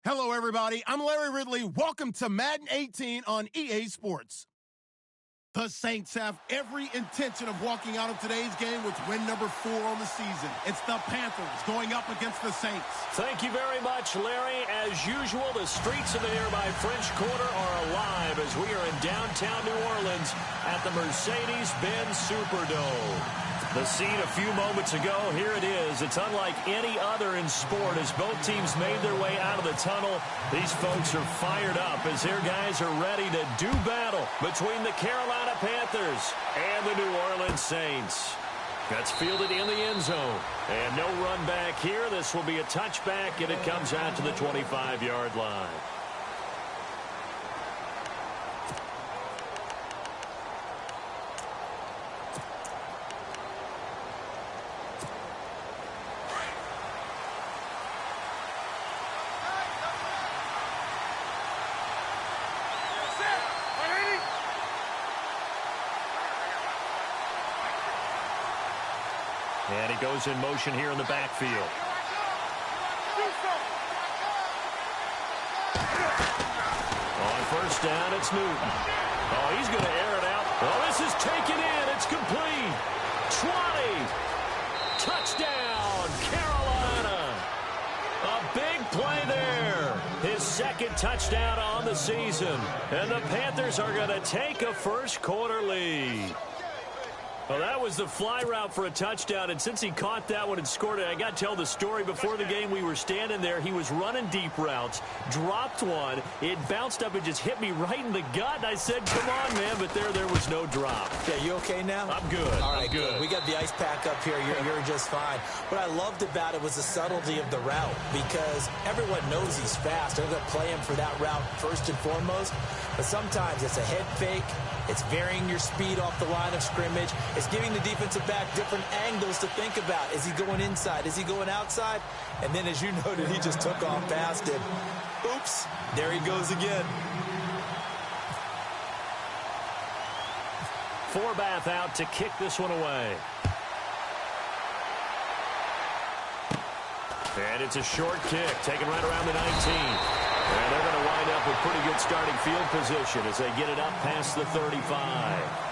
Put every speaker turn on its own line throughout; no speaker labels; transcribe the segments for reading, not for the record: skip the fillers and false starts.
Hello, everybody. I'm Larry Ridley. Welcome to Madden 18 on EA Sports. The Saints have every intention of walking out of today's game with win number 4 on the season. It's the Panthers going up against the Saints.
Thank you very much, Larry. As usual, the streets of the nearby French Quarter are alive as we are in downtown New Orleans at the Mercedes-Benz Superdome. The scene a few moments ago, here it is. It's unlike any other in sport as both teams made their way out of the tunnel. These folks are fired up as their guys are ready to do battle between the Carolina Panthers and the New Orleans Saints. That's fielded in the end zone. And no run back here. This will be a touchback, and it comes out to the 25-yard line. And he goes in motion here in the backfield. On first down, it's Newton. Oh, he's going to air it out. Oh, this is taken in. It's complete. 20. Touchdown, Carolina. A big play there. His second touchdown on the season. And the Panthers are going to take a first quarter lead. Well, that was the fly route for a touchdown, and since he caught that one and scored it, I got to tell the story. Before the game, we were standing there. He was running deep routes, dropped one. It bounced up and just hit me right in the gut, and I said, come on, man, but there was no drop.
Yeah, you okay now?
I'm good.
All right,
I'm good.
We got the ice pack up here. You're just fine. What I loved about it was the subtlety of the route because everyone knows he's fast. They're going to play him for that route first and foremost, but sometimes it's a head fake. It's varying your speed off the line of scrimmage. It's giving the defensive back different angles to think about. Is he going inside? Is he going outside? And then, as you noted, he just took off past him. Oops, there he goes again.
Forbath out to kick this one away. And it's a short kick, taken right around the 19. And they're going to wind up with pretty good starting field position as they get it up past the 35.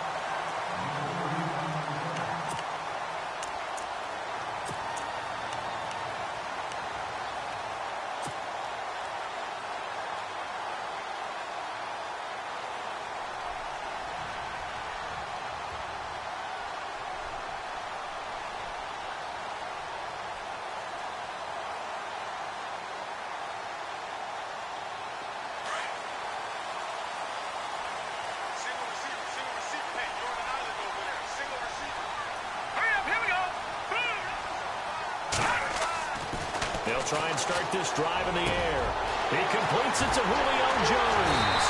They'll try and start this drive in the air. He completes it to Julio Jones.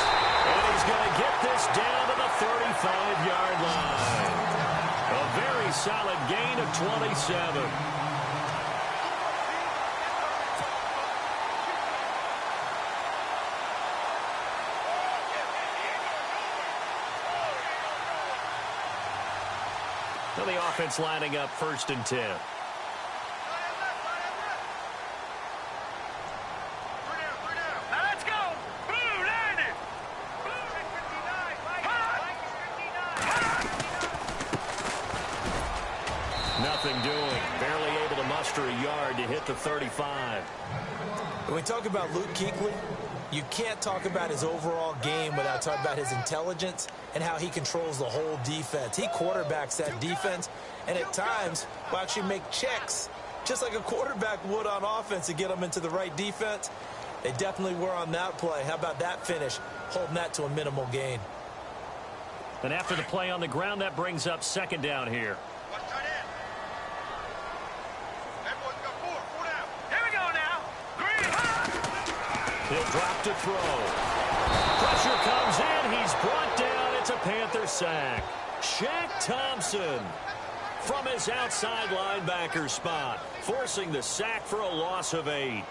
And he's going to get this down to the 35-yard line. A very solid gain of 27. So the offense lining up 1st and 10. Nothing doing. Barely able to muster a yard to hit the 35.
When we talk about Luke Kuechly, you can't talk about his overall game without talking about his intelligence and how he controls the whole defense. He quarterbacks that defense, and at times will actually make checks, just like a quarterback would on offense to get them into the right defense. They definitely were on that play. How about that finish, holding that to a minimal gain?
And after the play on the ground, that brings up 2nd down here. He'll drop to throw. Pressure comes in. He's brought down. It's a Panther sack. Shaq Thompson from his outside linebacker spot, forcing the sack for a loss of 8.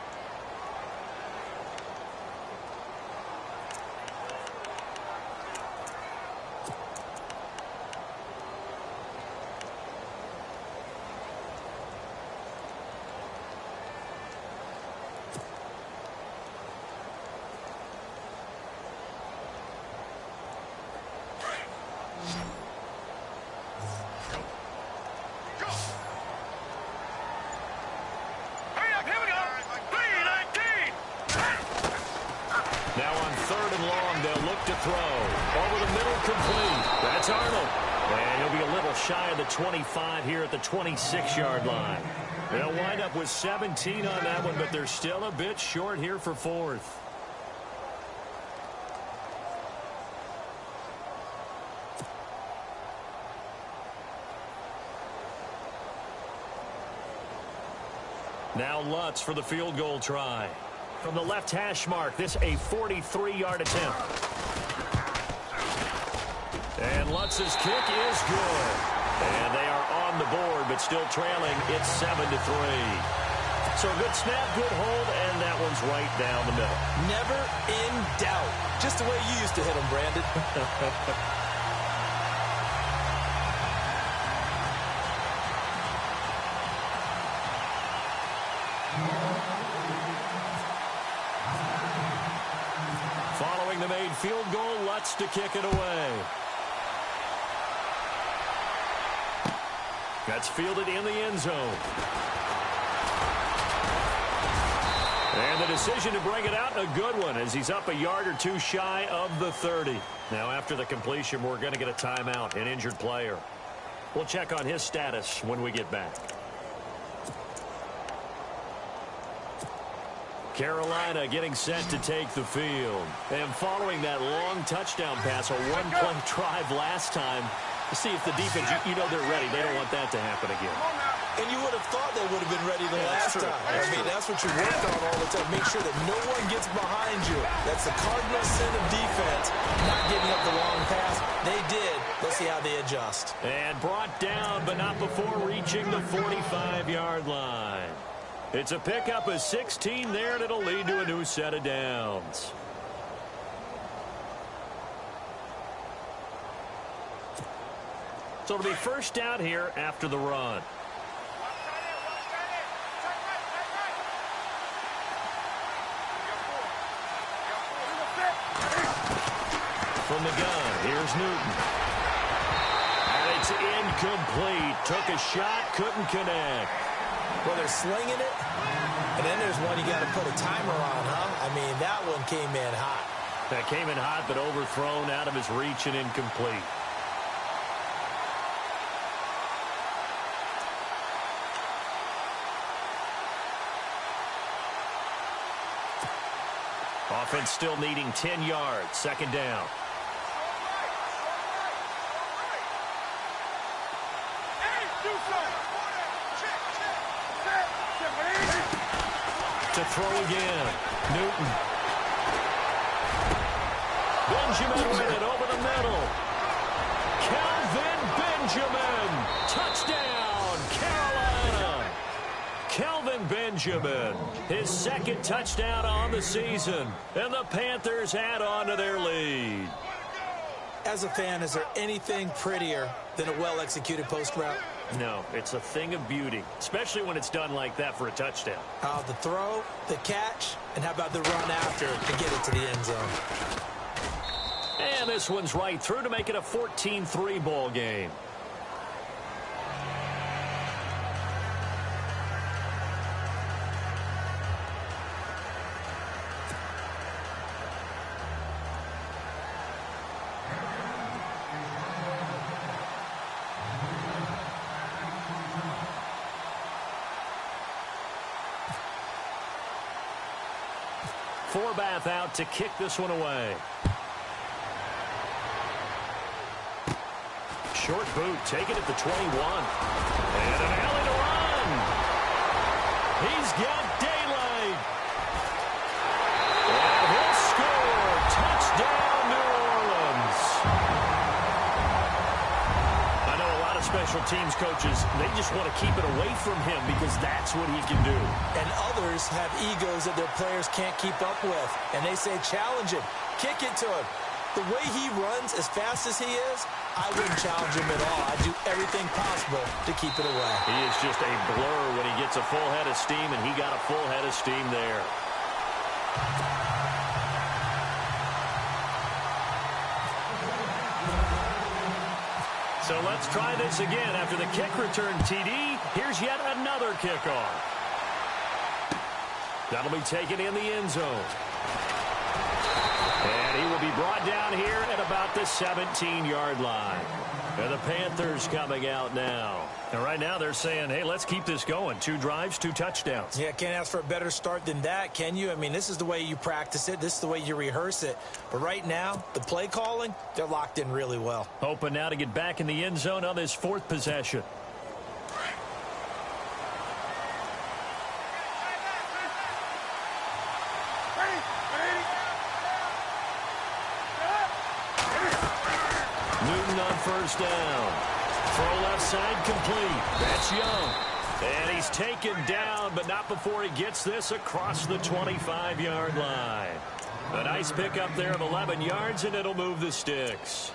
look to throw. Over the middle, complete. That's Arnold. And he'll be a little shy of the 25 here at the 26-yard line. They'll wind up with 17 on that one, but they're still a bit short here for fourth. Now Lutz for the field goal try. From the left hash mark, this a 43-yard attempt. And Lutz's kick is good. And they are on the board, but still trailing. It's 7-3. So good snap, good hold, and that one's right down the middle.
Never in doubt. Just the way you used to hit them, Brandon.
Following the made field goal, Lutz to kick it away. That's fielded in the end zone. And the decision to bring it out, a good one, as he's up a yard or two shy of the 30. Now, after the completion, we're going to get a timeout, an injured player. We'll check on his status when we get back. Carolina getting set to take the field. And following that long touchdown pass, a one-play drive last time, to see if the defense, you know they're ready. They don't want that to happen again.
And you would have thought they would have been ready the last time. I mean, that's what you worked on all the time. Make sure that no one gets behind you. That's the cardinal sin of defense, not giving up the long pass. They did. Let's see how they adjust.
And brought down, but not before reaching the 45-yard line. It's a pickup of 16 there, and it'll lead to a new set of downs. So it'll be first down here after the run. From the gun, here's Newton. And it's incomplete. Took a shot, couldn't connect.
Well, they're slinging it, and then there's one you got to put a timer on, huh? I mean, that one came in hot.
That came in hot, but overthrown, out of his reach and incomplete. Offense still needing 10 yards. Second down. To throw again. Newton. Benjamin with it over the middle. Kelvin Benjamin. Touchdown, Carolina. Kelvin Benjamin, his second touchdown on the season. And the Panthers add on to their lead.
As a fan, is there anything prettier than a well-executed post route?
No, it's a thing of beauty, especially when it's done like that for a touchdown.
The throw, the catch, and how about the run after to get it to the end zone?
And this one's right through to make it a 14-3 ball game. Forbath out to kick this one away. Short boot, taken at the 21. And an alley to run. He's got daylight. And he'll score. Touchdown, New Orleans. I know a lot of special teams coaches, they just want to keep it away from him because that's what he can do.
And others have egos that their players can't keep up with. And they say, challenge him. Kick it to him. The way he runs as fast as he is, I wouldn't challenge him at all. I'd do everything possible to keep it away.
He is just a blur when he gets a full head of steam, and he got a full head of steam there. So let's try this again. After the kick return TD, here's yet another kickoff. That'll be taken in the end zone. And he will be brought down here at about the 17-yard line. And the Panthers coming out now.
And right now they're saying, hey, let's keep this going. 2 drives, 2 touchdowns.
Yeah, can't ask for a better start than that, can you? I mean, this is the way you practice it. This is the way you rehearse it. But right now, the play calling, they're locked in really well.
Hoping now to get back in the end zone on this 4th possession.
Newton on first down. Throw left side complete. That's Young. And he's taken down, but not before he gets this across the 25-yard line. A nice pickup there of 11 yards, and it'll move the sticks.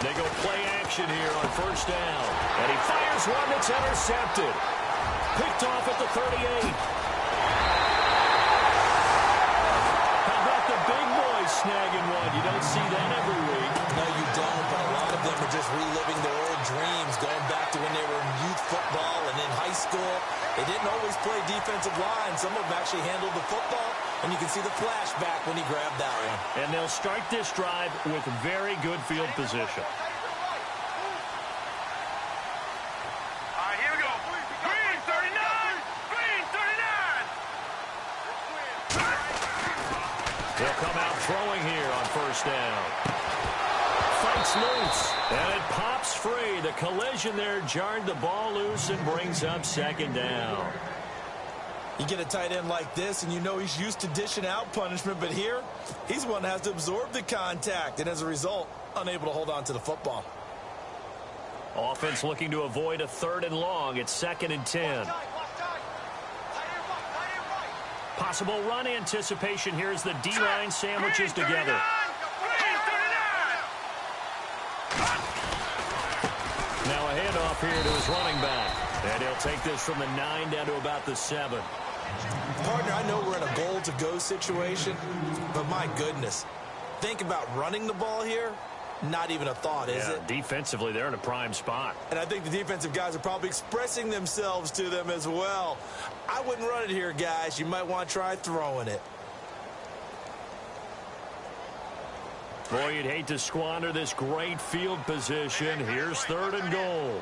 They go play action here on first down. And he fires one that's intercepted. Picked off at the 38. How about the big boys snagging one? You don't see that every week.
No, you don't, but a lot of them are just reliving their old dreams, going back to when they were in youth football and in high school. They didn't always play defensive line. Some of them actually handled the football, and you can see the flashback when he grabbed that one.
And they'll start this drive with very good field position. They'll come out throwing here on first down. Fights loose, and it pops free. The collision there jarred the ball loose and brings up second down.
You get a tight end like this, and you know he's used to dishing out punishment, but here, he's one that has to absorb the contact, and as a result, unable to hold on to the football.
Offense looking to avoid a 3rd and long. It's 2nd and 10. Possible run anticipation here as the D-line sandwiches together. Now a handoff here to his running back. And he'll take this from the 9 down to about the 7.
Partner, I know we're in a goal-to-go situation, but my goodness, think about running the ball here. Not even a thought, is it?
Defensively, they're in a prime spot.
And I think the defensive guys are probably expressing themselves to them as well. I wouldn't run it here, guys. You might want to try throwing it.
Boy, you'd hate to squander this great field position. Here's 3rd and goal.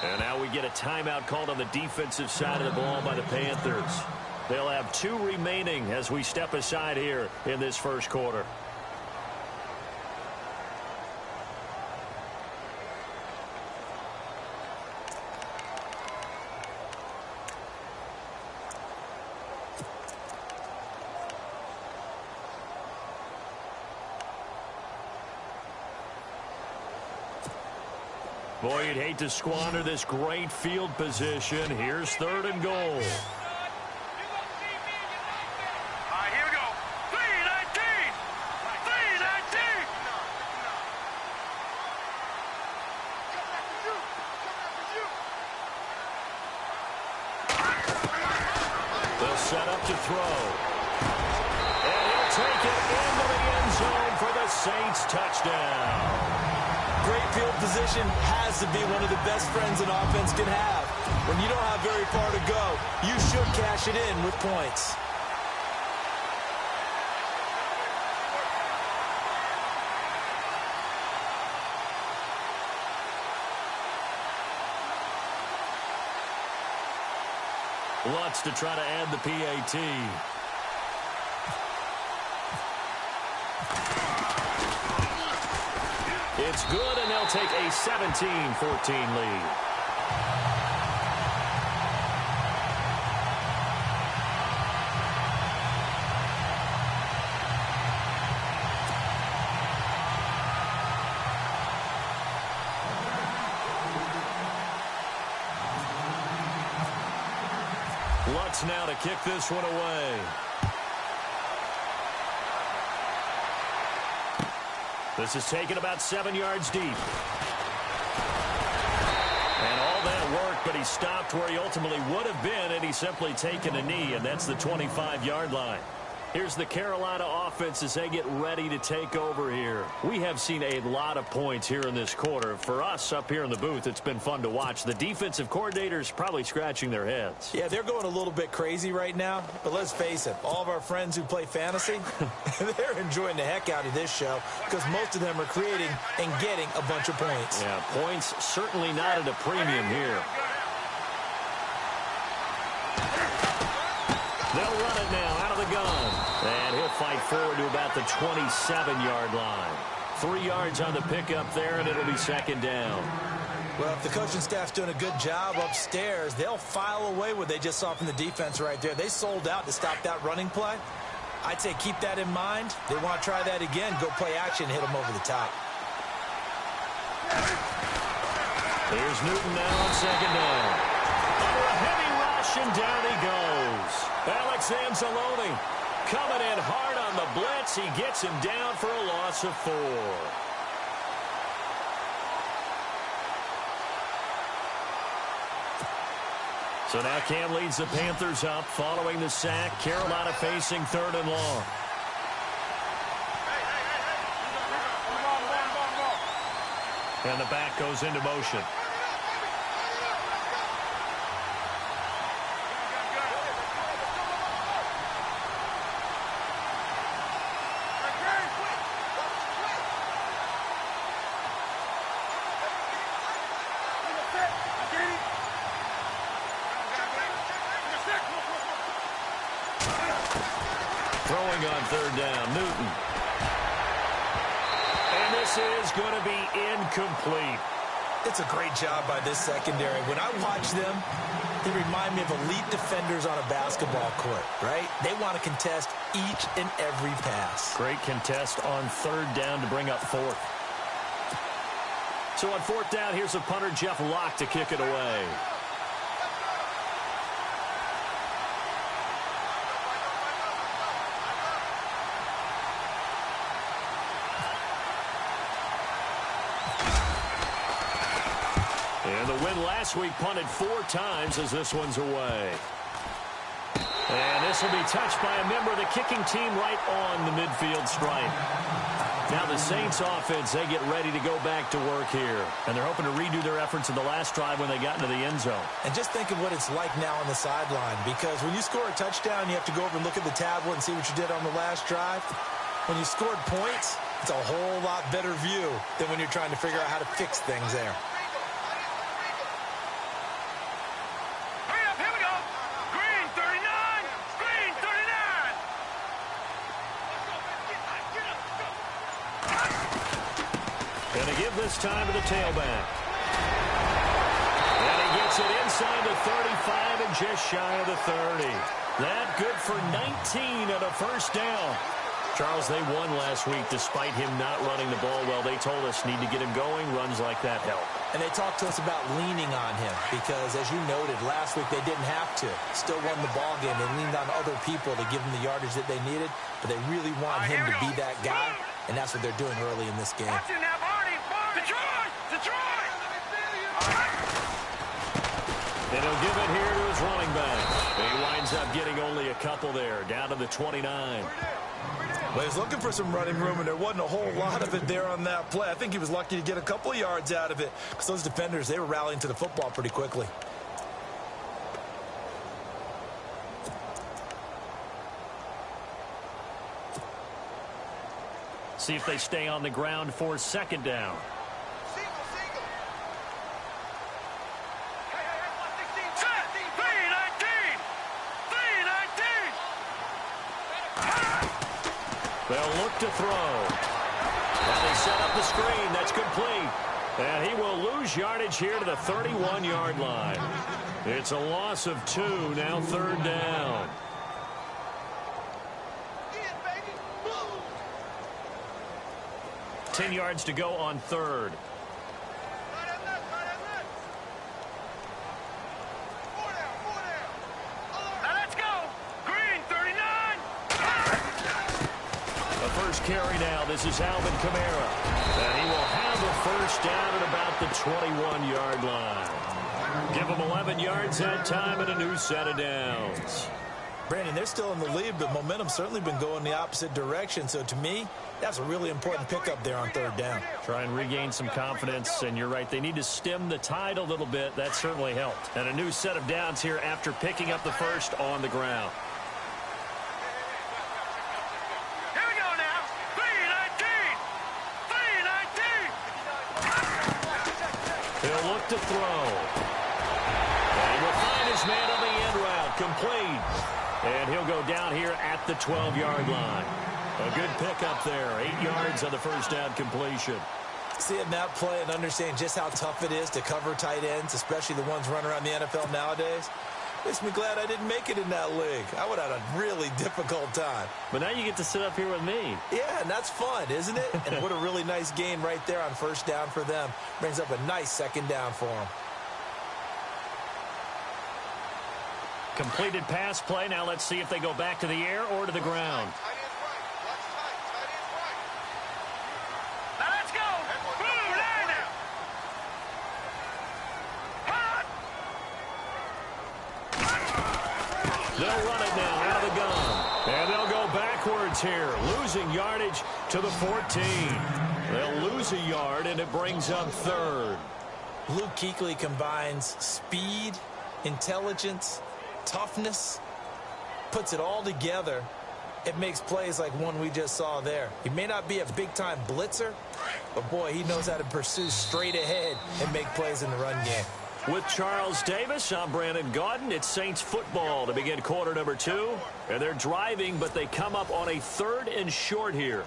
And now we get a timeout called on the defensive side of the ball by the Panthers. They'll have 2 remaining as we step aside here in this first quarter. Boy, you'd hate to squander this great field position. Here's 3rd and goal. Set up to throw. And he'll take it into the end zone for the Saints touchdown.
Great field position has to be one of the best friends an offense can have. When you don't have very far to go, you should cash it in with points.
Lutz to try to add the PAT. It's good, and they'll take a 17-14 lead. Lutz now to kick this one away. This is taken about 7 yards deep. And all that work, but he stopped where he ultimately would have been, and he's simply taken a knee, and that's the 25-yard line.
Here's the Carolina offense as they get ready to take over here. We have seen a lot of points here in this quarter. For us up here in the booth, it's been fun to watch. The defensive coordinators probably scratching their heads.
Yeah, they're going a little bit crazy right now. But let's face it, all of our friends who play fantasy, they're enjoying the heck out of this show because most of them are creating and getting a bunch of points.
Yeah, points certainly not at a premium here. They'll run it now out of the gun. And he'll fight forward to about the 27-yard line. 3 yards on the pickup there, and it'll be second down.
Well, if the coaching staff's doing a good job upstairs, they'll file away what they just saw from the defense right there. They sold out to stop that running play. I'd say keep that in mind. They want to try that again, go play action, hit them over the top.
Here's Newton now on second down. Under a heavy rush, and down he goes. Alex Anzalone coming in hard on the blitz. He gets him down for a loss of 4. So now Cam leads the Panthers up following the sack. Carolina facing 3rd and long. And the back goes into motion. Throwing on 3rd down, Newton. And this is going to be incomplete.
It's a great job by this secondary. When I watch them, they remind me of elite defenders on a basketball court, right? They want to contest each and every pass.
Great contest on 3rd down to bring up 4th. So on 4th down, here's the punter, Jeff Locke, to kick it away. And the win last week punted 4 times as this one's away. And this will be touched by a member of the kicking team right on the midfield stripe. Now the Saints offense, they get ready to go back to work here. And they're hoping to redo their efforts in the last drive when they got into the end zone.
And just think of what it's like now on the sideline, because when you score a touchdown, you have to go over and look at the tablet and see what you did on the last drive. When you scored points, it's a whole lot better view than when you're trying to figure out how to fix things there.
Going to give this time to the tailback. And he gets it inside the 35 and just shy of the 30. That good for 19 and a first down. Charles, they won last week despite him not running the ball well. They told us need to get him going. Runs like that help.
And they talked to us about leaning on him because, as you noted, last week they didn't have to. Still won the ball game. They leaned on other people to give them the yardage that they needed, but they really want him to be that guy, and that's what they're doing early in this game.
And he'll give it here to his running back. And he winds up getting only a couple there, down to the 29.
Well, he was looking for some running room, and there wasn't a whole lot of it there on that play. I think he was lucky to get a couple of yards out of it because those defenders, they were rallying to the football pretty quickly.
See if they stay on the ground for second down. They'll look to throw. And they set up the screen. That's complete. And he will lose yardage here to the 31-yard line. It's a loss of 2, now 3rd down. Ten yards to go on 3rd. Carry now. This is Alvin Kamara. And he will have a first down at about the 21-yard line. Give him 11 yards that time and a new set of downs.
Brandon, they're still in the lead, but momentum's certainly been going the opposite direction. So to me, that's a really important pickup there on third down.
Try and regain some confidence, and you're right. They need to stem the tide a little bit. That certainly helped. And a new set of downs here after picking up the first on the ground.
Here we go now. 3-19. 3-19.
He'll look to throw. And he'll find his man on the end route. Complete. And he'll go down here at the 12-yard line. A good pickup there. 8 yards on the first down completion.
Seeing that play and understanding just how tough it is to cover tight ends, especially the ones running around the NFL nowadays, makes me glad I didn't make it in that league. I would have had a really difficult time.
But now you get to sit up here with me.
Yeah, and that's fun, isn't it? And what a really nice gain right there on first down for them. Brings up a nice second down for them.
Completed pass play. Now let's see if they go back to the air or to the ground.
Now let's go. Boom, line it.
They'll run it now out of the gun. And they'll go backwards here, losing yardage to the 14. They'll lose a yard, and it brings up third.
Luke Kuechly combines speed, intelligence, toughness, puts it all together. It makes plays like one we just saw there. He may not be a big-time blitzer, but, boy, he knows how to pursue straight ahead and make plays in the run game.
With Charles Davis, I'm Brandon Gaudin. It's Saints football to begin quarter number 2. And they're driving, but they come up on a 3rd and short here.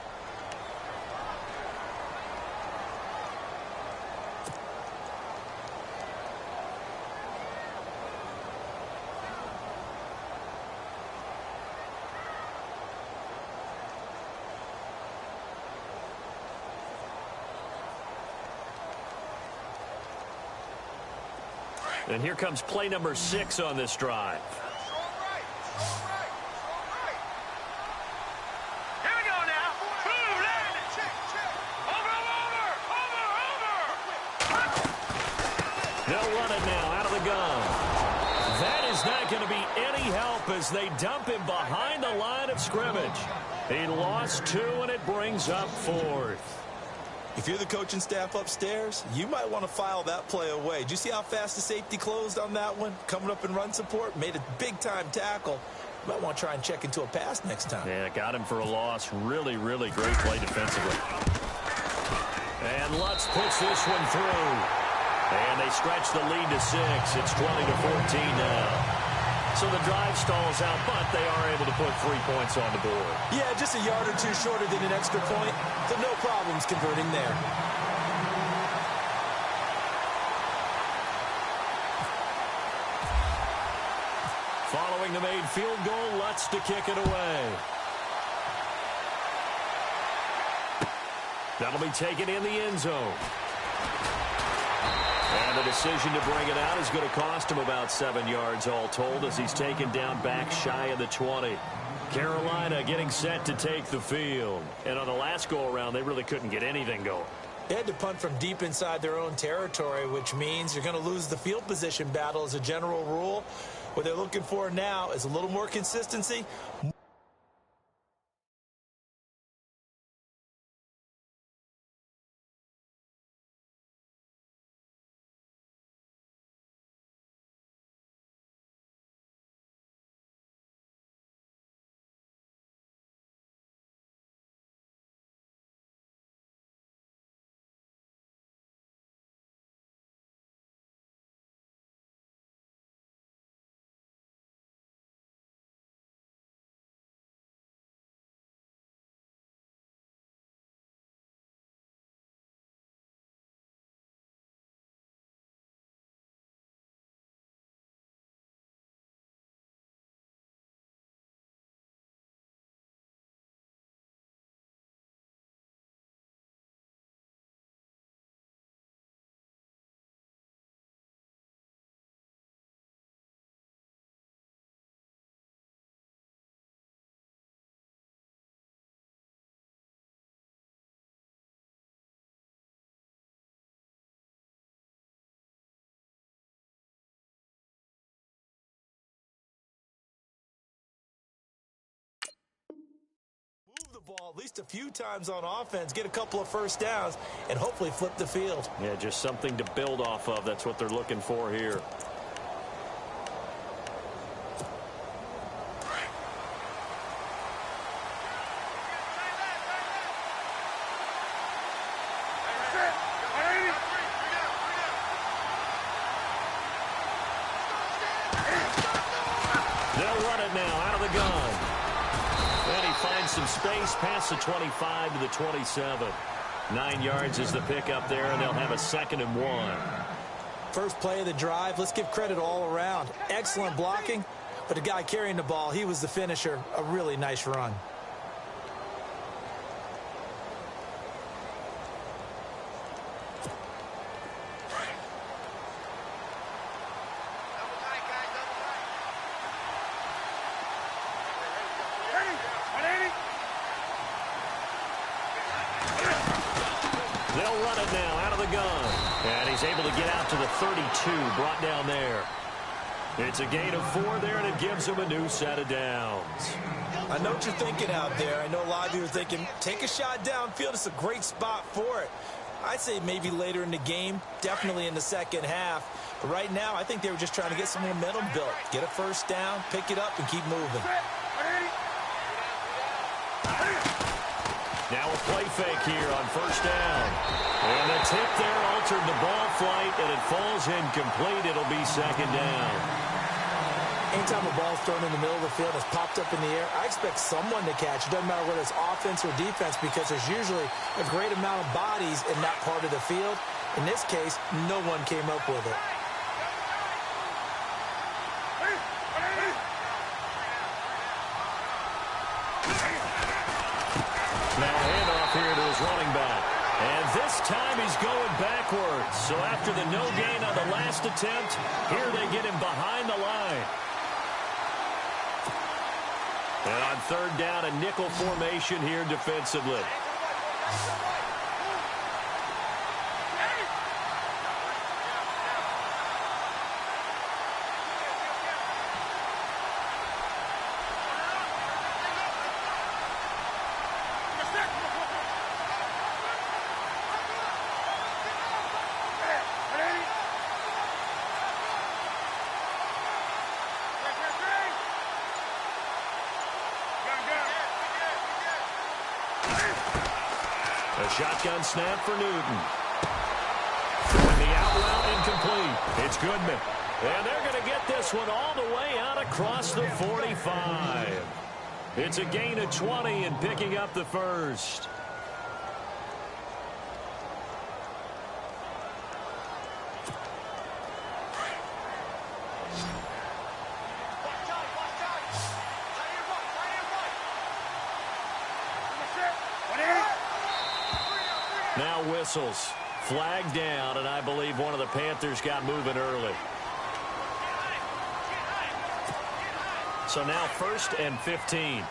And here comes play number 6 on this drive.
Here we go now. Boom, line it. Over.
They'll run it now out of the gun. That is not going to be any help as they dump him behind the line of scrimmage. He lost 2, and it brings up 4th.
If you're the coaching staff upstairs, you might want to file that play away. Did you see how fast the safety closed on that one? Coming up in run support, made a big-time tackle. You might want to try and check into a pass next time.
Yeah, got him for a loss. Really, really great play defensively. And Lutz puts this one through. And they stretch the lead to 6. It's 20-14 now. So the drive stalls out, but they are able to put 3 points on the board.
Yeah, just a yard or two shorter than an extra point, so no problems converting there.
Following the made field goal, Lutz to kick it away. That'll be taken in the end zone. And the decision to bring it out is going to cost him about 7 yards all told as he's taken down back shy of the 20. Carolina getting set to take the field. And on the last go-around, they really couldn't get anything going.
They had to punt from deep inside their own territory, which means you're going to lose the field position battle as a general rule. What they're looking for now is a little more consistency, ball at least a few times on offense, get a couple of first downs, and hopefully flip the field.
Yeah, just something to build off of. That's what they're looking for here. Some space past the 25 to the 27. 9 yards is the pickup there, and they'll have a 2nd and 1.
First play of the drive, let's give credit all around. Excellent blocking, but the guy carrying the ball, he was the finisher. A really nice run.
They'll run it now out of the gun. And he's able to get out to the 32, brought down there. It's a gain of 4 there, and it gives him a new set of downs.
I know what you're thinking out there. I know a lot of you are thinking, take a shot downfield. It's a great spot for it. I'd say maybe later in the game, definitely in the second half. But right now, I think they were just trying to get some momentum built. Get a first down, pick it up, and keep moving.
Now a play fake here on first down. And the tip there altered the ball flight, and it falls incomplete. It'll be 2nd down.
Anytime a ball's thrown in the middle of the field, it's popped up in the air, I expect someone to catch. It doesn't matter whether it's offense or defense, because there's usually a great amount of bodies in that part of the field. In this case, no one came up with it.
Now a handoff here to his running back. And this time he's going backwards. So after the no gain on the last attempt, here they get him behind the line. And on 3rd down, a nickel formation here defensively. A shotgun snap for Newton. And the out route incomplete. It's Goodman. And they're going to get this one all the way out across the 45. It's a gain of 20 and picking up the first. Now whistles. Flag down, and I believe one of the Panthers got moving early. So now 1st and 15.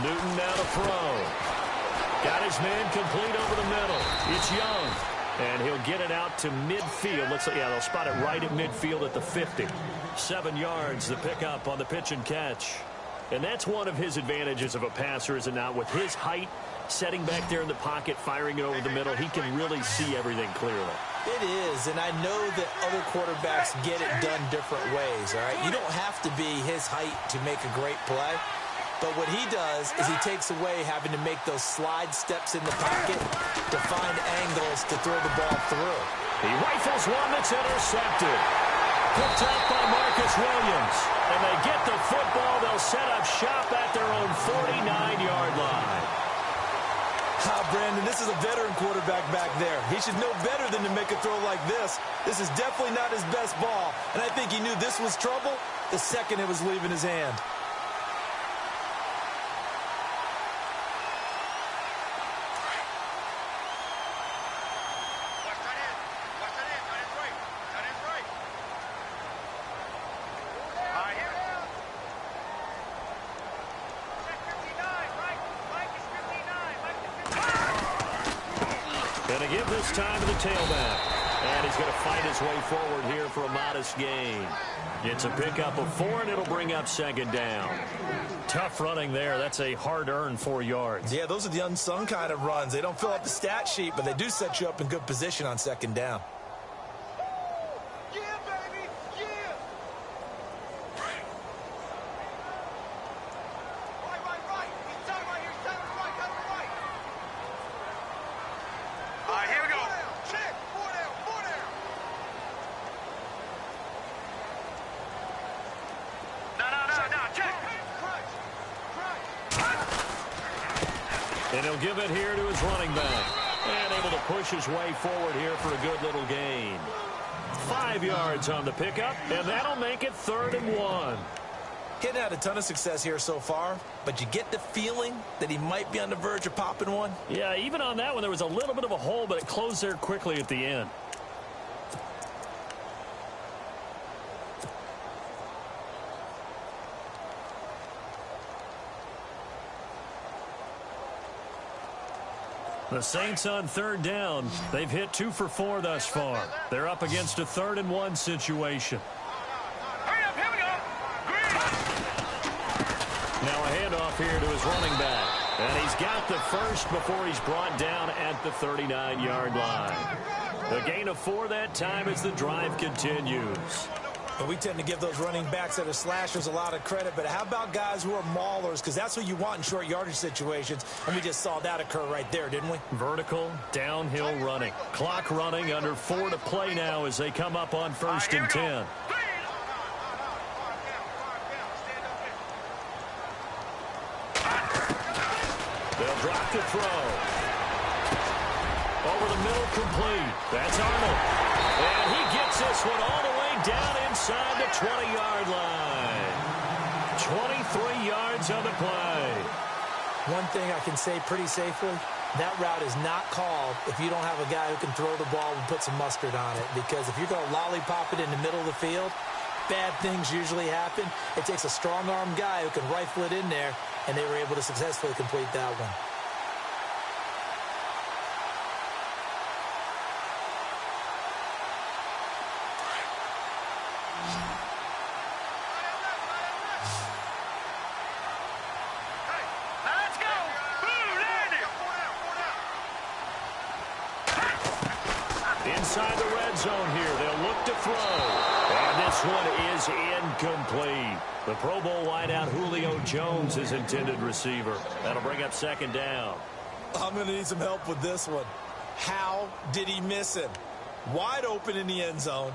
Newton now to throw. Got his man complete over the middle. It's Young. And he'll get it out to midfield. They'll spot it right at midfield at the 50. 7 yards, the pickup on the pitch and catch. And that's one of his advantages of a passer, is it not? With his height, setting back there in the pocket, firing it over the middle, he can really see everything clearly.
It is, and I know that other quarterbacks get it done different ways, all right? You don't have to be his height to make a great play. But what he does is he takes away having to make those slide steps in the pocket to find angles to throw the ball through.
He rifles one that's intercepted. Picked up by Marcus Williams. And they get the football. They'll set up shop at their own 49-yard line.
Brandon, this is a veteran quarterback back there. He should know better than to make a throw like this. This is definitely not his best ball. And I think he knew this was trouble the second it was leaving his hand.
Gonna give this time to the tailback. And he's going to fight his way forward here for a modest gain. It's a pickup of 4, and it'll bring up second down.
Tough running there. That's a hard-earned 4 yards.
Yeah, those are the unsung kind of runs. They don't fill up the stat sheet, but they do set you up in good position on second down.
Yeah, baby, yeah. Right. He's down right here. He's down right. All right, here we go. Check. 4 down. No. Check.
And he'll give it here to his running back. And able to push his way forward here for a good little gain. 5 yards on the pickup, and that'll make it 3rd and 1.
He hadn't had a ton of success here so far, but you get the feeling that he might be on the verge of popping one.
Yeah, even on that one, there was a little bit of a hole, but it closed there quickly at the end. The Saints on 3rd down. They've hit 2 for 4 thus far. They're up against a 3rd and 1 situation.
Hurry up, here we go.
Now a handoff here to his running back. And he's got the first before he's brought down at the 39-yard line. The gain of 4 that time as the drive continues.
But we tend to give those running backs that are slashers a lot of credit. But how about guys who are maulers? Because that's what you want in short yardage situations. And we just saw that occur right there, didn't we?
Vertical, downhill running. Clock running, under 4 to play now as they come up on 1st and 10.
They'll drop the throw. Over the middle, complete. That's Arnold. And he gets this one all the way down inside the 20-yard line. 23 yards on the play.
One thing I can say pretty safely, that route is not called if you don't have a guy who can throw the ball and put some mustard on it. Because if you're going to lollipop it in the middle of the field, bad things usually happen. It takes a strong-arm guy who can rifle it in there, and they were able to successfully complete that one.
Inside the red zone here, they'll look to throw. And this one is incomplete. The Pro Bowl wideout Julio Jones is intended receiver. That'll bring up second down.
I'm going to need some help with this one. How did he miss him? Wide open in the end zone.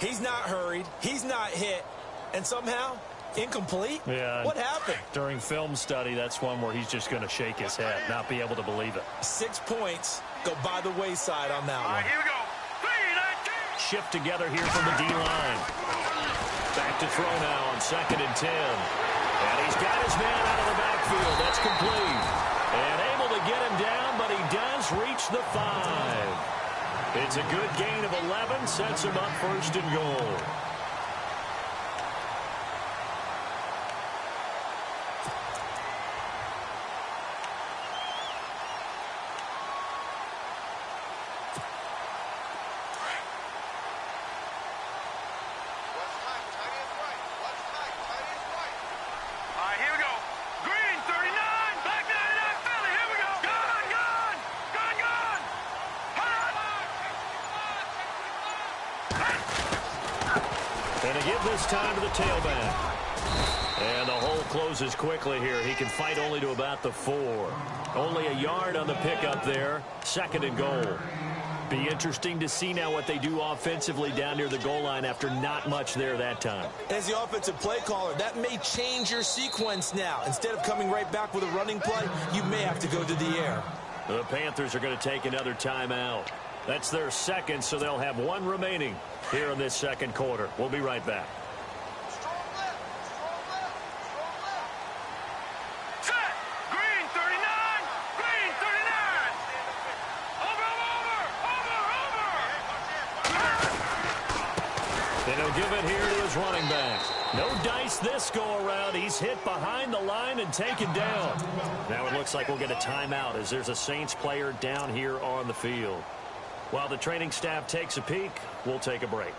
He's not hurried. He's not hit. And somehow, incomplete?
Yeah.
What happened?
During film study, that's one where he's just going to shake his head, not be able to believe it.
6 points go by the wayside on that one.
Here we go.
Shift together here from the D-line. Back to throw now on 2nd and 10. And he's got his man out of the backfield. That's complete. And able to get him down, but he does reach the 5. It's a good gain of 11, sets him up 1st and goal. And to give this time to the tailback. And the hole closes quickly here. He can fight only to about the 4. Only a yard on the pickup there. 2nd and goal. Be interesting to see now what they do offensively down near the goal line after not much there that time.
As the offensive play caller, that may change your sequence now. Instead of coming right back with a running play, you may have to go to the air.
The Panthers are going to take another timeout. That's their second, so they'll have 1 remaining here in this 2nd quarter. We'll be right back.
Strong left. Set. Green 39. Green 39. Over.
And he'll give it here to his running back. No dice this go-around. He's hit behind the line and taken down. Now it looks like we'll get a timeout as there's a Saints player down here on the field.
While the training staff takes a peek, we'll take a break.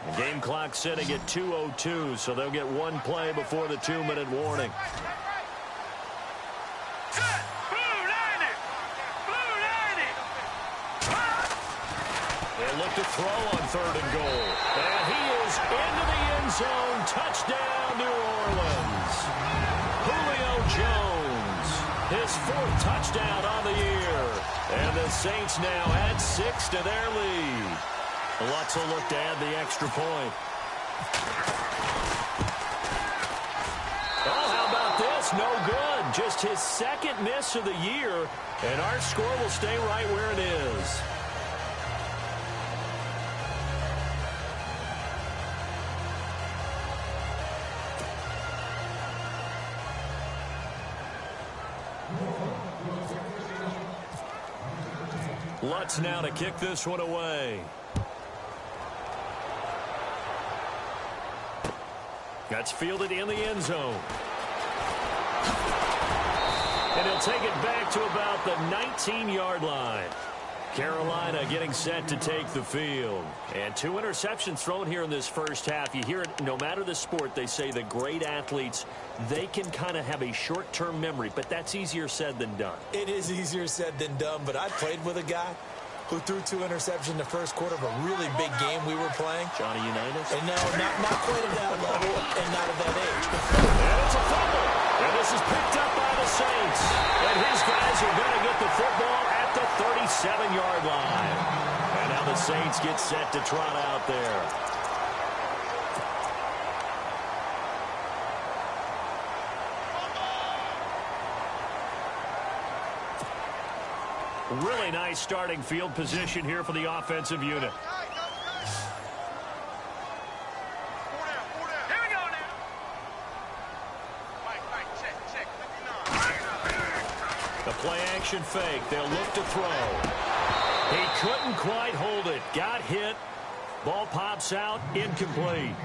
The game clock sitting at 2:02, so they'll get one play before the 2-minute warning. They look to throw on 3rd and goal. And he is into the end zone. Touchdown, New Orleans. Julio Jones, his 4th touchdown on the year. And the Saints now add 6 to their lead. Lutz will look to add the extra point. Oh, how about this? No good. Just his 2nd miss of the year. And our score will stay right where it is. Lutz now to kick this one away. That's fielded in the end zone. And he'll take it back to about the 19-yard line. Carolina getting set to take the field. And 2 interceptions thrown here in this first half. You hear it, no matter the sport, they say the great athletes, they can kind of have a short-term memory, but that's easier said than done.
It is easier said than done, but I played with a guy who threw 2 interceptions in the first quarter of a really big game we were playing.
Johnny Unitas?
And no, not quite at that level and not at that age.
And it's a fumble. And this is picked up by the Saints. And his guys are going to get the football at the 37-yard line. And now the Saints get set to trot out there. Really nice starting field position here for the offensive unit. The play-action fake. They'll look to throw. He couldn't quite hold it. Got hit. Ball pops out. Incomplete.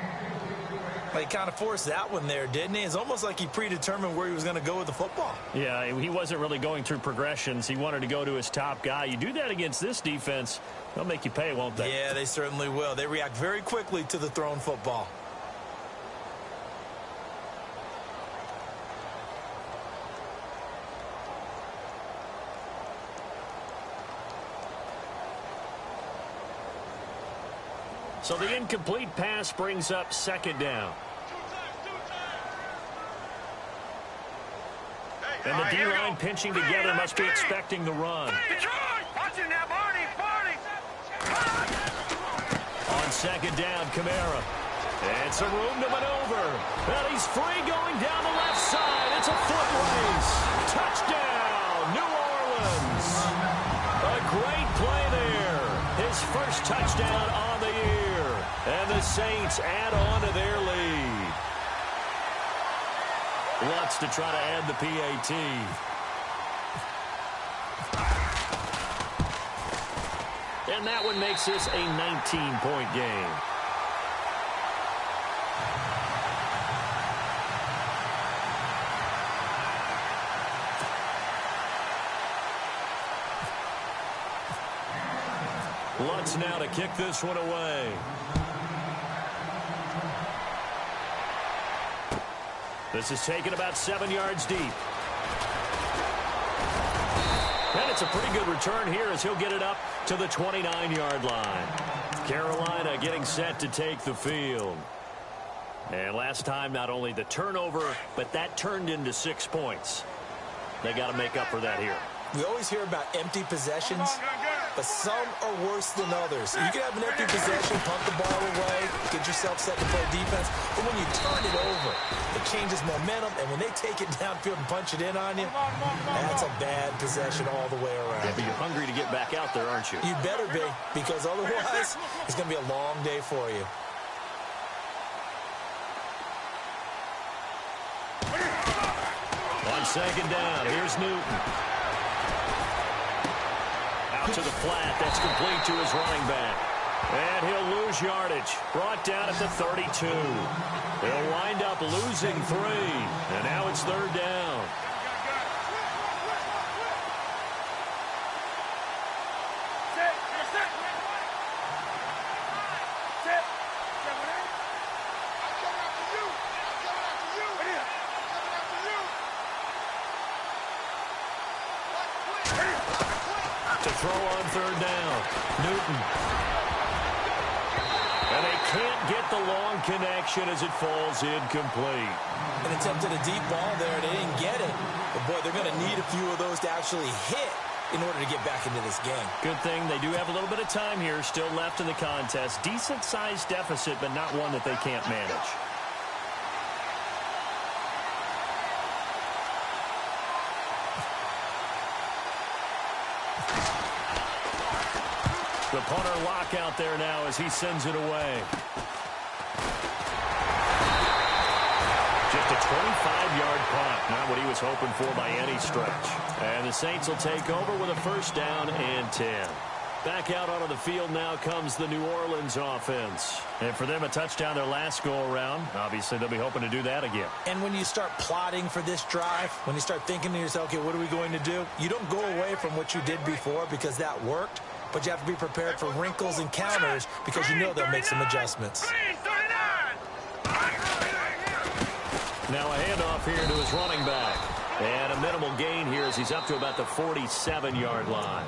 He kind of forced that one there, didn't he? It's almost like he predetermined where he was going to go with the football.
Yeah, he wasn't really going through progressions. He wanted to go to his top guy. You do that against this defense, they'll make you pay, won't they?
Yeah, they certainly will. They react very quickly to the thrown football.
So the incomplete pass brings up 2nd down. And the D-line pinching together must be expecting the run. On 2nd down, Kamara. And some room to maneuver. And he's free going down the left side. It's a foot race. Touchdown, New Orleans. A great play there. His first touchdown on the year. And the Saints add on to their lead. Lutz to try to add the PAT. And that one makes this a 19-point game. Lutz now to kick this one away. This is taken about 7 yards deep. And it's a pretty good return here as he'll get it up to the 29-yard line. Carolina getting set to take the field. And last time, not only the turnover, but that turned into 6 points. They got to make up for that here.
We always hear about empty possessions, but some are worse than others. You can have an empty possession, punt the ball away, get yourself set to play defense, but when you turn it over, it changes momentum, and when they take it downfield and punch it in on you, that's a bad possession all the way around.
Yeah, but you're hungry to get back out there, aren't you?
You better be, because otherwise, it's going to be a long day for you.
On 2nd down, here's Newton. Out to the flat, that's complete to his running back.
And he'll lose yardage. Brought down at the 32. He'll wind up losing 3. And now it's third down. To throw on third down. Newton. And they can't get the long connection as it falls incomplete.
And attempted a deep ball there. They didn't get it. But, boy, they're going to need a few of those to actually hit in order to get back into this game.
Good thing they do have a little bit of time here still left in the contest. Decent-sized deficit, but not one that they can't manage. The punter lock out there now as he sends it away. Just a 25-yard punt. Not what he was hoping for by any stretch. And the Saints will take over with a first down and 10. Back out onto the field now comes the New Orleans offense. And for them, a touchdown their last go-around. Obviously, they'll be hoping to do that again.
And when you start plotting for this drive, when you start thinking to yourself, okay, what are we going to do? You don't go away from what you did before because that worked. But you have to be prepared for wrinkles and counters because you know they'll make some adjustments.
Now a handoff here to his running back. And a minimal gain here as he's up to about the 47-yard line.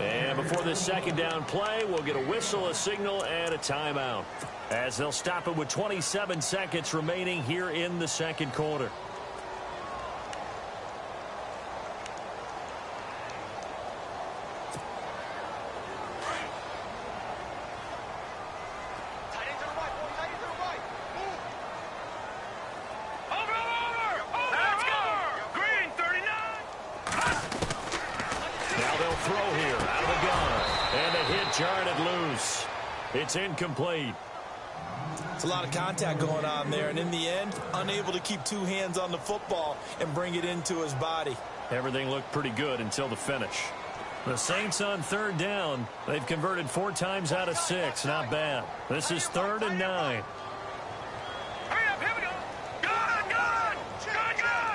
And before this second down play, we'll get a whistle, a signal, and a timeout. As they'll stop it with 27 seconds remaining here in the second quarter. It's incomplete.
It's a lot of contact going on there, and in the end, unable to keep two hands on the football and bring it into his body.
Everything looked pretty good until the finish. The Saints on third down. They've converted 4 times out of 6. Not bad. This is 3rd and 9.
Hurry up, here we go. Good.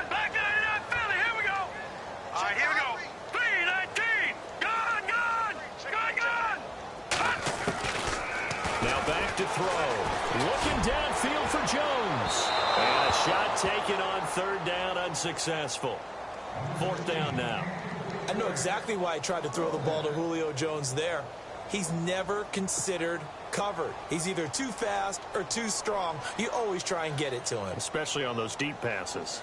Back to 99 Philly, here we go. All right, here we go. 3-19. Good.
Now back to throw. Looking downfield for Jones. And a shot taken on third down, unsuccessful. 4th down now.
I know exactly why I tried to throw the ball to Julio Jones there. He's never considered covered. He's either too fast or too strong. You always try and get it to him.
Especially on those deep passes.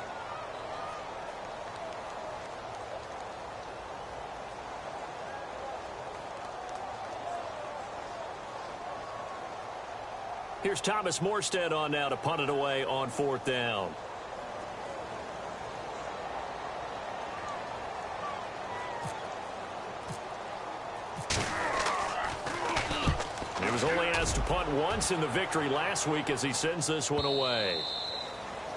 Here's Thomas Morstead on now to punt it away on 4th down. He was only asked to punt once in the victory last week as he sends this one away.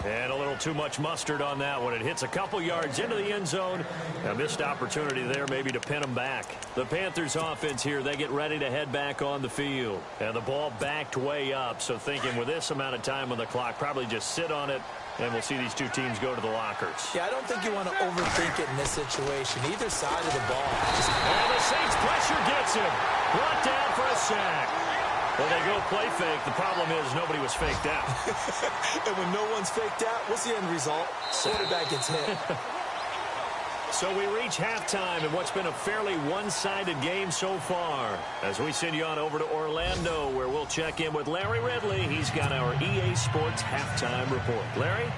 And a little too much mustard on that one. It hits a couple yards into the end zone. A missed opportunity there maybe to pin him back. The Panthers offense here, they get ready to head back on the field. And the ball backed way up. So thinking with this amount of time on the clock, probably just sit on it. And we'll see these two teams go to the lockers.
Yeah, I don't think you want to overthink it in this situation. Either side of the ball.
And the Saints pressure gets him. Brought down for a sack. Well, they go play fake. The problem is nobody was faked out.
And when no one's faked out, what's the end result? Quarterback gets hit.
So we reach halftime in what's been a fairly one-sided game so far. As we send you on over to Orlando, where we'll check in with Larry Ridley. He's got our EA Sports halftime report. Larry?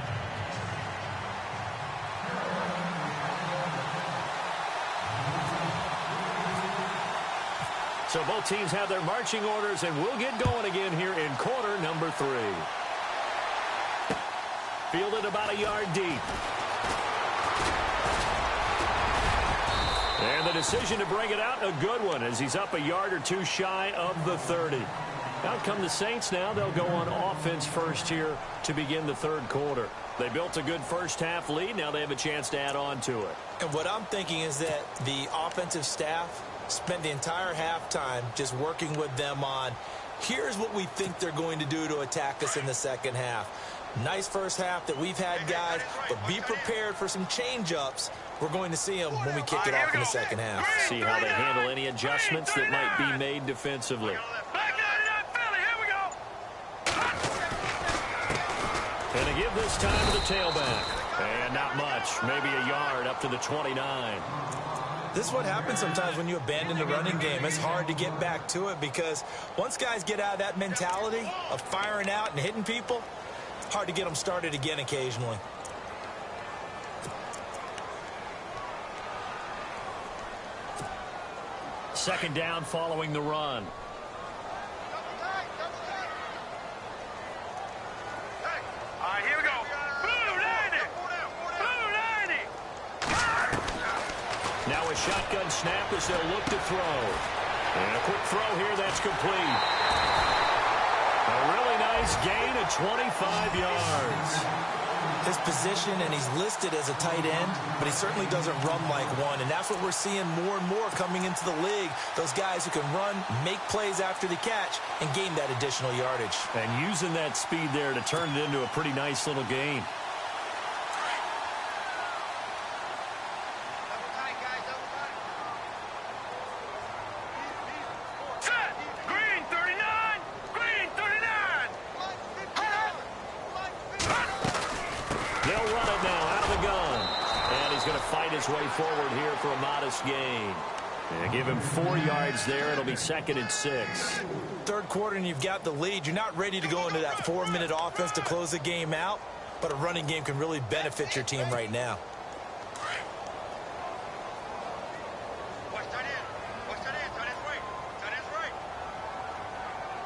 So both teams have their marching orders, and we'll get going again here in quarter number 3. Fielded about a yard deep. And the decision to bring it out, a good one, as he's up a yard or two shy of the 30. Out come the Saints now. They'll go on offense first here to begin the third quarter. They built a good first-half lead. Now they have a chance to add on to it.
And what I'm thinking is that the offensive staff spent the entire halftime just working with them on, here's what we think they're going to do to attack us in the second half. Nice first half that we've had, guys, but be prepared for some change-ups. We're going to see them when we kick it off in the second half.
See how they handle any adjustments that might be made defensively. And they give this time to the tailback. And not much, maybe a yard up to the 29.
This is what happens sometimes when you abandon the running game. It's hard to get back to it because once guys get out of that mentality of firing out and hitting people, hard to get them started again occasionally.
Second down following the run.
All right, here we go. Blue 90. Blue 90.
Now a shotgun snap as they'll look to throw. And a quick throw here that's complete. A really nice gain of 25 yards.
His position, and he's listed as a tight end, but he certainly doesn't run like one, and that's what we're seeing more and more coming into the league. Those guys who can run, make plays after the catch, and gain that additional yardage.
And using that speed there to turn it into a pretty nice little gain. His way forward here for a modest gain. And give him 4 yards there. It'll be 2nd and 6.
Third quarter and you've got the lead. You're not ready to go into that 4-minute offense to close the game out, but a running game can really benefit your team right now.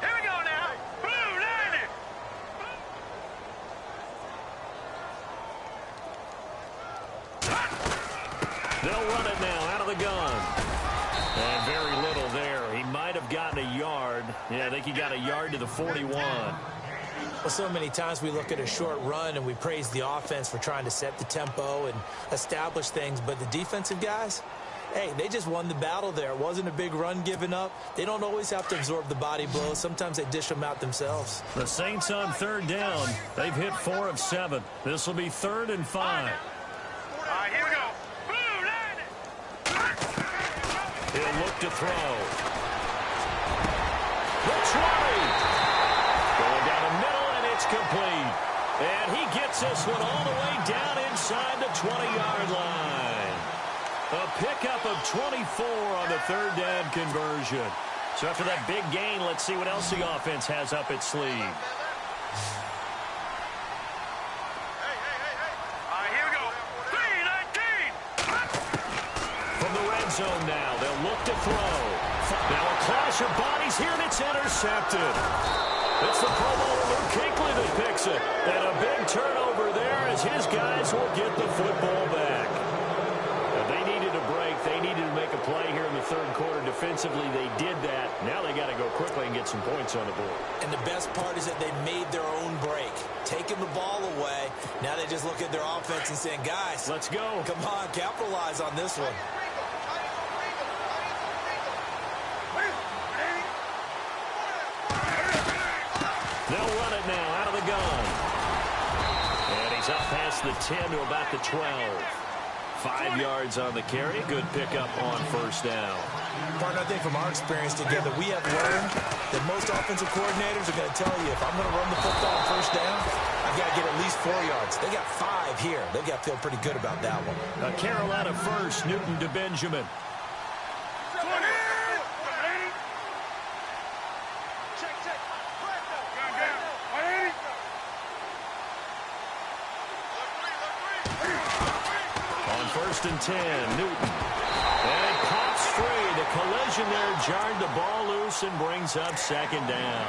Here we go now. Blue 90.
They'll run it now out of the gun. And very little there. He might have gotten a yard. Yeah, I think he got a yard to the 41.
Well, so many times we look at a short run and we praise the offense for trying to set the tempo and establish things, but the defensive guys, hey, they just won the battle there. It wasn't a big run given up. They don't always have to absorb the body blows. Sometimes they dish them out themselves.
The Saints on third down. They've hit 4 of 7. This will be 3rd and 5.
All right, here we go.
He'll look to throw. The 20. Going down the middle, and it's complete. And he gets this one all the way down inside the 20-yard line. A pickup of 24 on the third down conversion. So after that big gain, let's see what else the offense has up its sleeve. Zone now. They'll look to throw. Now a clash of bodies here, and it's intercepted. It's the Pro Bowler Luke Kuechly that picks it. And a big turnover there as his guys will get the football back. Now they needed a break. They needed to make a play here in the third quarter. Defensively, they did that. Now they got to go quickly and get some points on the board.
And the best part is that they made their own break. Taking the ball away. Now they just look at their offense and saying, guys,
let's go.
Come on, capitalize on this one.
They'll run it now out of the gun. And he's up past the 10 to about the 12. 5 yards on the carry. Good pickup on first down.
Partner, I think from our experience together, we have learned that most offensive coordinators are going to tell you, if I'm going to run the football on first down, I've got to get at least 4 yards. They got 5 here. They've got to feel pretty good about that one.
A Carolina first, Newton to Benjamin. First and 10, Newton. And it pops free. The collision there jarred the ball loose and brings up second down.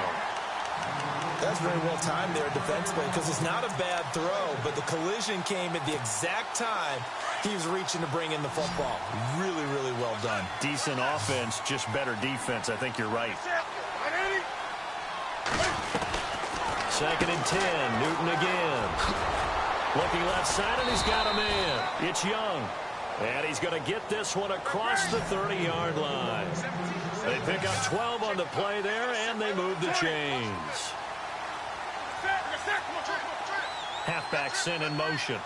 That's very well timed there defensively because it's not a bad throw, but the collision came at the exact time he was reaching to bring in the football. Really, really well done.
Decent offense, just better defense. I think you're right. Second and 10, Newton again. Looking left side, and he's got a man. It's Young. And he's going to get this one across the 30-yard line. They pick up 12 on the play there, and they move the chains. Halfback sent in motion.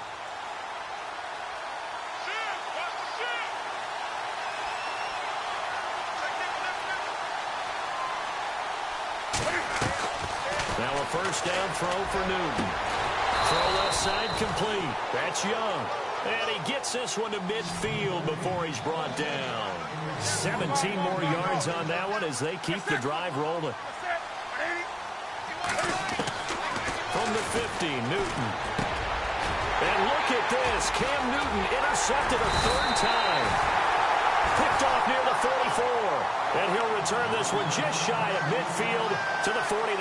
Now a first down throw for Newton. Throw left side complete. That's Young. And he gets this one to midfield before he's brought down. 17 more yards on that one as they keep the drive rolling. From the 50, Newton. And look at this. Cam Newton intercepted a third time. Picked off near the 44. And he'll return this one just shy of midfield to the 49.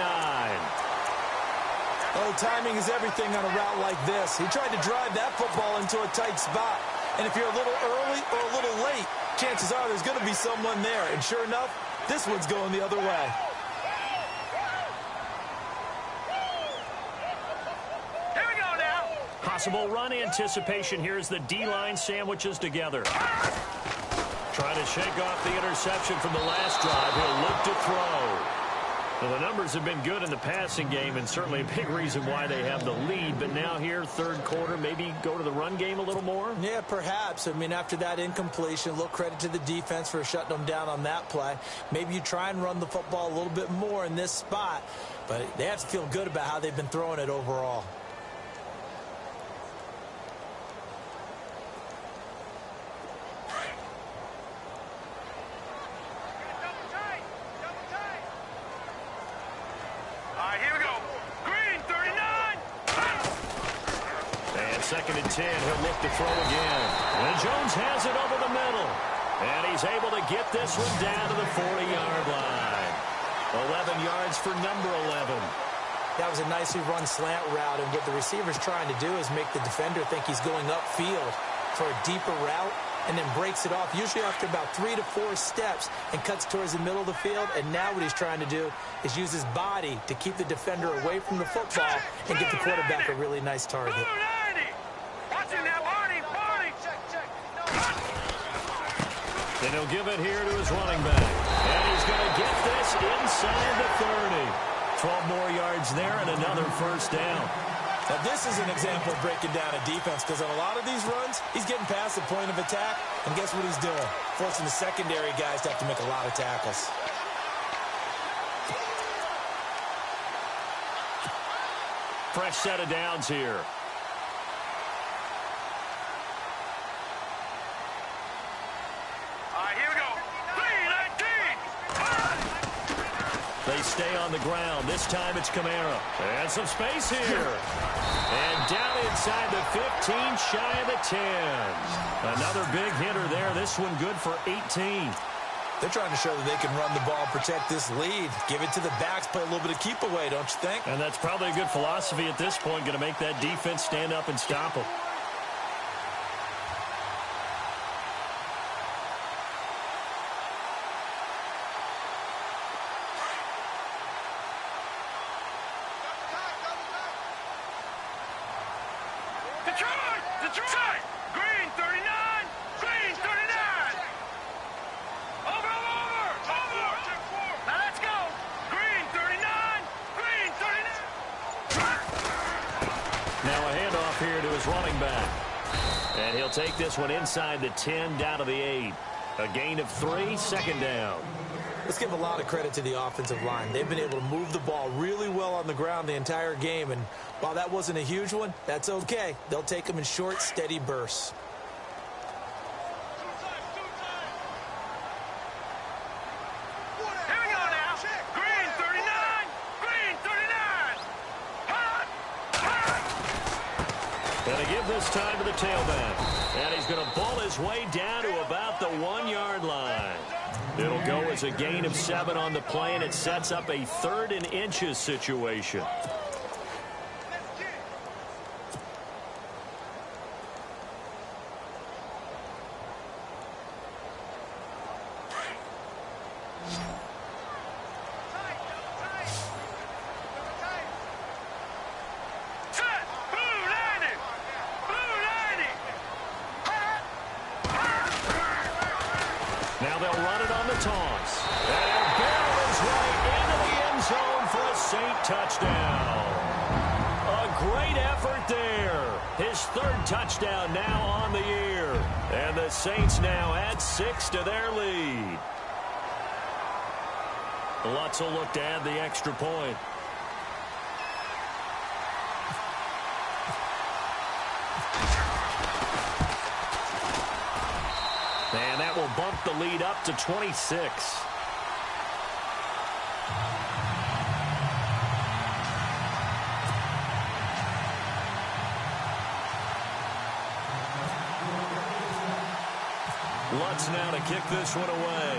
Oh, timing is everything on a route like this. He tried to drive that football into a tight spot. And if you're a little early or a little late, chances are there's going to be someone there. And sure enough, this one's going the other way.
Here we go now.
Possible run anticipation here as the D-line sandwiches together. Trying to shake off the interception from the last drive. He'll look to throw. Well, the numbers have been good in the passing game, and certainly a big reason why they have the lead. But now here, third quarter, maybe go to the run game a little more?
Yeah, perhaps. I mean, after that incompletion, a little credit to the defense for shutting them down on that play. Maybe you try and run the football a little bit more in this spot. But they have to feel good about how they've been throwing it overall.
Second and 10, he'll look to throw again. And Jones has it over the middle. And he's able to get this one down to the 40-yard line. 11 yards for number 11.
That was a nicely run slant route, and what the receiver's trying to do is make the defender think he's going upfield for a deeper route, and then breaks it off, usually after about 3 to 4 steps, and cuts towards the middle of the field. And now what he's trying to do is use his body to keep the defender away from the football and give the quarterback a really nice target.
Then he'll give it here to his running back. And he's going to get this inside the 30. 12 more yards there and another first down.
Now, this is an example of breaking down a defense, because on a lot of these runs, he's getting past the point of attack, and guess what he's doing? Forcing the secondary guys to have to make a lot of tackles.
Fresh set of downs here. They stay on the ground. This time it's Kamara. And some space here. And down inside the 15, shy of the 10. Another big hitter there. This one good for 18.
They're trying to show that they can run the ball, protect this lead. Give it to the backs, play a little bit of keep away, don't you think?
And that's probably a good philosophy at this point. Going to make that defense stand up and stop them. Take this one inside the 10, down to the 8. A gain of 3, second down.
Let's give a lot of credit to the offensive line. They've been able to move the ball really well on the ground the entire game, and while that wasn't a huge one, that's okay. They'll take them in short, steady bursts.
Here we go now. Green 39. Green 39. Hot.
Gonna give this time to the tailback. And he's going to ball his way down to about the 1-yard line. It'll go as a gain of 7 on the play, and it sets up a 3rd and inches situation. the toss. And it barrels right into the end zone for a Saint touchdown. A great effort there. His third touchdown now on the year. And the Saints now add 6 to their lead. Lutz will look to add the extra point. And that will bump the lead up to 26. Lutz now to kick this one away.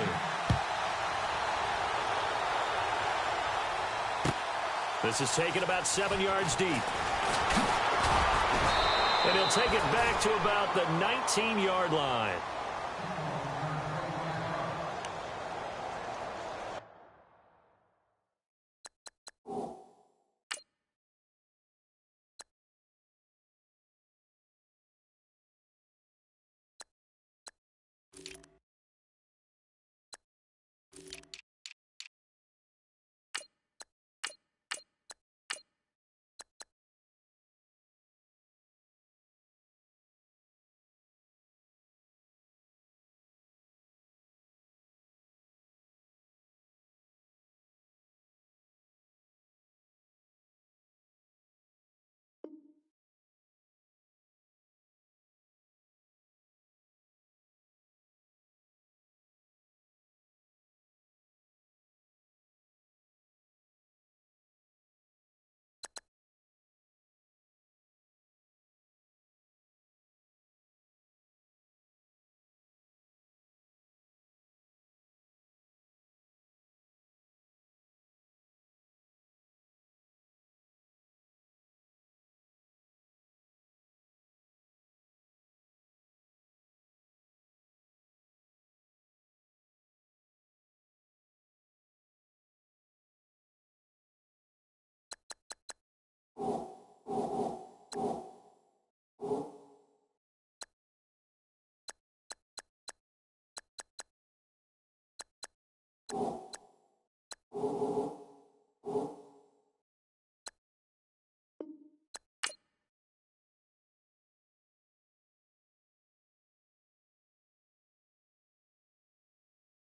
This is taken about 7 yards deep. And he'll take it back to about the 19-yard line.